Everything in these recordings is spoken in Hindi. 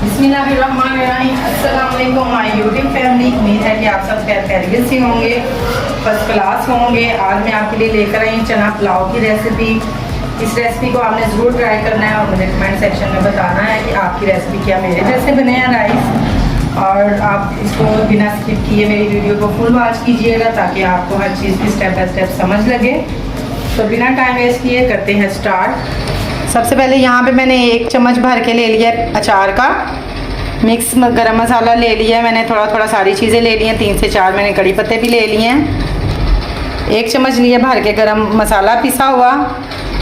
बिस्मिल्लाहिर्रहमानिर्रहीम। अस्सलाम वालेकुम माय यूट्यूब फैमिली। उम्मीद है कि आप सब खैरियत से होंगे, फर्स्ट क्लास होंगे। आज मैं आपके लिए लेकर आई चना पुलाव की रेसिपी। इस रेसिपी को आपने ज़रूर ट्राई करना है और मुझे कमेंट सेक्शन में बताना है कि आपकी रेसिपी क्या मेरे जैसे बने हैं राइस। और आप इसको बिना स्किप किए मेरी वीडियो को फुल वॉच कीजिएगा ताकि आपको हर चीज़ की स्टेप बाय स्टेप समझ लगे। तो बिना टाइम वेस्ट किए करते हैं स्टार्ट। सबसे पहले यहाँ पे मैंने 1 चम्मच भर के ले लिया अचार का। मिक्स गरम मसाला ले लिया मैंने, थोड़ा थोड़ा सारी चीज़ें ले ली हैं। 3 से 4 मैंने कड़ी पत्ते भी ले लिए हैं। 1 चम्मच लिया भर के गरम मसाला पिसा हुआ।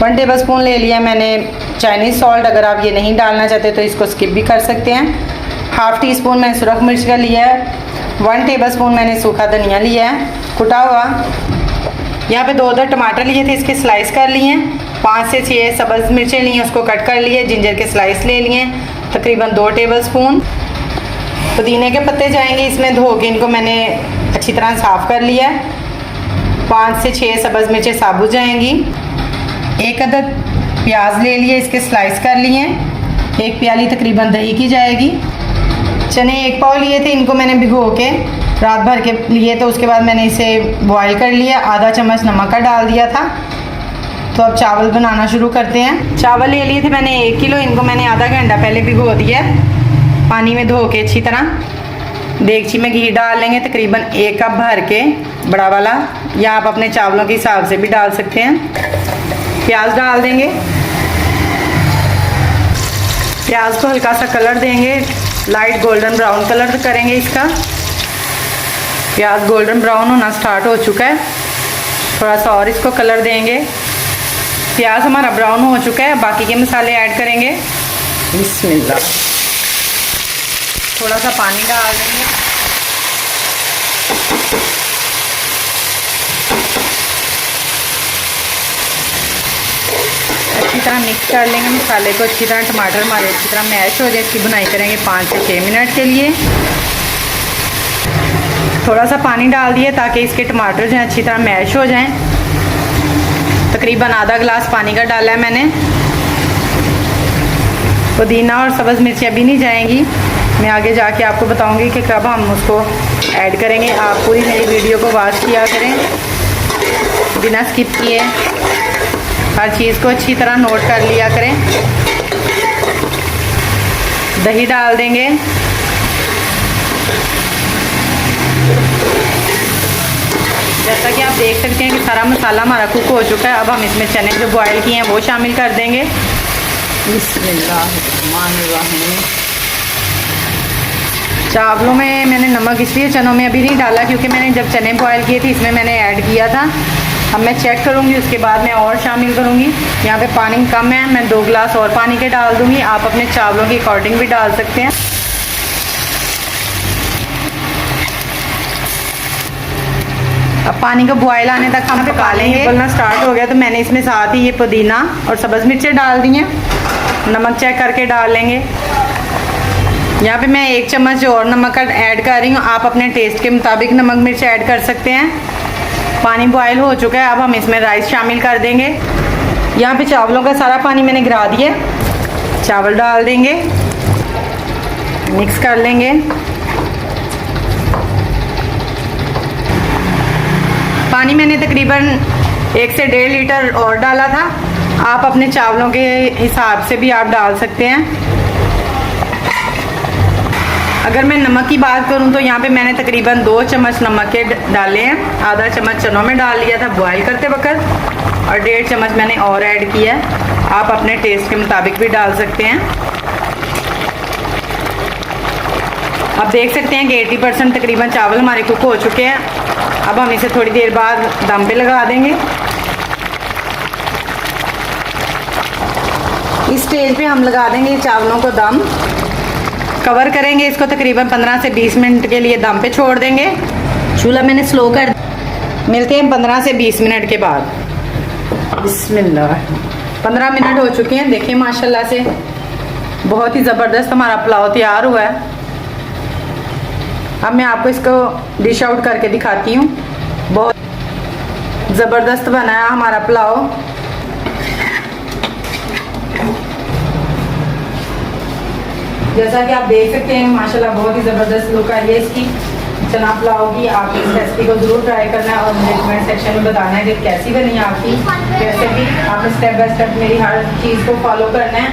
1 टेबल स्पून ले लिया मैंने चाइनीज़ सॉल्ट। अगर आप ये नहीं डालना चाहते तो इसको स्किप भी कर सकते हैं। ½ टी स्पून मैंने सुरख मिर्च का लिया है। 1 टेबल स्पून मैंने सूखा धनिया लिया है कुटा हुआ। यहाँ पे 2 टमाटर लिए थे, इसके स्लाइस कर लिए हैं। 5 से 6 सब्ज़ मिर्चें ली हैं, उसको कट कर लिए। जिंजर के स्लाइस ले लिए तकरीबन 2 टेबल स्पून। पुदीने के पत्ते जाएंगे इसमें, धो के इनको मैंने अच्छी तरह साफ़ कर लिया है। 5 से 6 सब्ज़ मिर्चें साबुत जाएंगी। 1 अदद प्याज ले लिए, इसके स्लाइस कर लिए। 1 प्याली तकरीबन दही की जाएगी। चने 1 पाव लिए थे, इनको मैंने भिगो के रात भर के लिए, तो उसके बाद मैंने इसे बॉईल कर लिया। आधा चम्मच नमक का डाल दिया था। तो अब चावल बनाना शुरू करते हैं। चावल ले लिए थे मैंने 1 किलो, इनको मैंने आधा घंटा पहले भिगो दिया पानी में धो के अच्छी तरह। देगची में घी डाल लेंगे तकरीबन 1 कप भर के, बड़ा वाला, या आप अपने चावलों के हिसाब से भी डाल सकते हैं। प्याज डाल देंगे। प्याज को हल्का सा कलर देंगे, लाइट गोल्डन ब्राउन कलर करेंगे इसका। प्याज गोल्डन ब्राउन होना स्टार्ट हो चुका है, थोड़ा सा और इसको कलर देंगे। प्याज हमारा ब्राउन हो चुका है, बाकी के मसाले ऐड करेंगे। बिस्मिल्लाह। थोड़ा सा पानी डाल देंगे। अच्छी तरह मिक्स कर लेंगे मसाले को अच्छी तरह। टमाटर हमारे अच्छी तरह मैश हो जाए, इसकी भुनाई करेंगे 5 से 6 मिनट के लिए। थोड़ा सा पानी डाल दिए ताकि इसके टमाटर जो हैं अच्छी तरह मैश हो जाएं। तकरीबन आधा गिलास पानी का डाला है मैंने। पुदीना और सब्ज़ मिर्चें भी नहीं जाएंगी, मैं आगे जाके आपको बताऊंगी कि कब हम उसको ऐड करेंगे। आप पूरी मेरी वीडियो को वॉच किया करें बिना स्किप किए, हर चीज़ को अच्छी तरह नोट कर लिया करें। दही डाल देंगे। जैसा कि आप देख सकते हैं कि सारा मसाला हमारा कुक हो चुका है। अब हम इसमें चने जो बॉयल किए हैं वो शामिल कर देंगे। बिस्मिल्लाहिर्रहमानिर्रहीम। चावलों में मैंने नमक इसलिए चनों में अभी नहीं डाला क्योंकि मैंने जब चने बॉयल किए थे इसमें मैंने ऐड किया था। अब मैं चेक करूँगी, उसके बाद मैं और शामिल करूँगी। यहाँ पे पानी कम है, मैं 2 गिलास और पानी के डाल दूँगी। आप अपने चावलों के अकॉर्डिंग भी डाल सकते हैं। अब पानी को बॉयल आने तक हम पका लेंगे। उबलना स्टार्ट हो गया तो मैंने इसमें साथ ही ये पुदीना और सब्ज़ मिर्चें डाल दी हैं। नमक चेक करके डाल लेंगे। यहाँ पे मैं 1 चम्मच और नमक का ऐड कर रही हूँ। आप अपने टेस्ट के मुताबिक नमक मिर्च ऐड कर सकते हैं। पानी बॉयल हो चुका है, अब हम इसमें राइस शामिल कर देंगे। यहाँ पे चावलों का सारा पानी मैंने गिरा दिया। चावल डाल देंगे, मिक्स कर लेंगे। पानी मैंने तकरीबन 1 से 1.5 लीटर और डाला था। आप अपने चावलों के हिसाब से भी आप डाल सकते हैं। अगर मैं नमक की बात करूं तो यहाँ पे मैंने तकरीबन 2 चम्मच नमक के डाले हैं। आधा चम्मच चनों में डाल लिया था बॉयल करते वक्त, और 1.5 चम्मच मैंने और ऐड किया है। आप अपने टेस्ट के मुताबिक भी डाल सकते हैं। आप देख सकते हैं कि 80% तकरीबन चावल हमारे कुक हो चुके हैं। अब हम इसे थोड़ी देर बाद दम पे लगा देंगे। इस स्टेज पे हम लगा देंगे चावलों को दम। कवर करेंगे इसको तकरीबन 15 से 20 मिनट के लिए दम पे छोड़ देंगे। चूल्हा मैंने स्लो कर। मिलते हैं 15 से 20 मिनट के बाद। बिस्मिल्लाह। 15 मिनट हो चुके हैं। देखिए माशाल्लाह से बहुत ही ज़बरदस्त हमारा पुलाव तैयार हुआ है। अब मैं आपको इसको डिश आउट करके दिखाती हूँ। बहुत ज़बरदस्त बना है हमारा पुलाव। जैसा कि आप देख सकते हैं माशाल्लाह बहुत ही ज़बरदस्त लुक आई है इसकी चना पुलाव की। आप इस रेसिपी को ज़रूर ट्राई करना है और मुझे कमेंट सेक्शन में बताना है कि कैसी बनी आपकी रेसिपी। आपने स्टेप बाय स्टेप मेरी हर चीज़ को फॉलो करना है।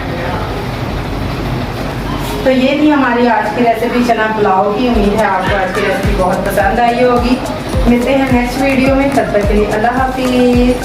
तो ये थी हमारी आज की रेसिपी चना पुलाव की। उम्मीद है आपको आज की रेसिपी बहुत पसंद आई होगी। मिलते हैं नेक्स्ट वीडियो में, तब तक के लिए अल्लाह हाफिज़।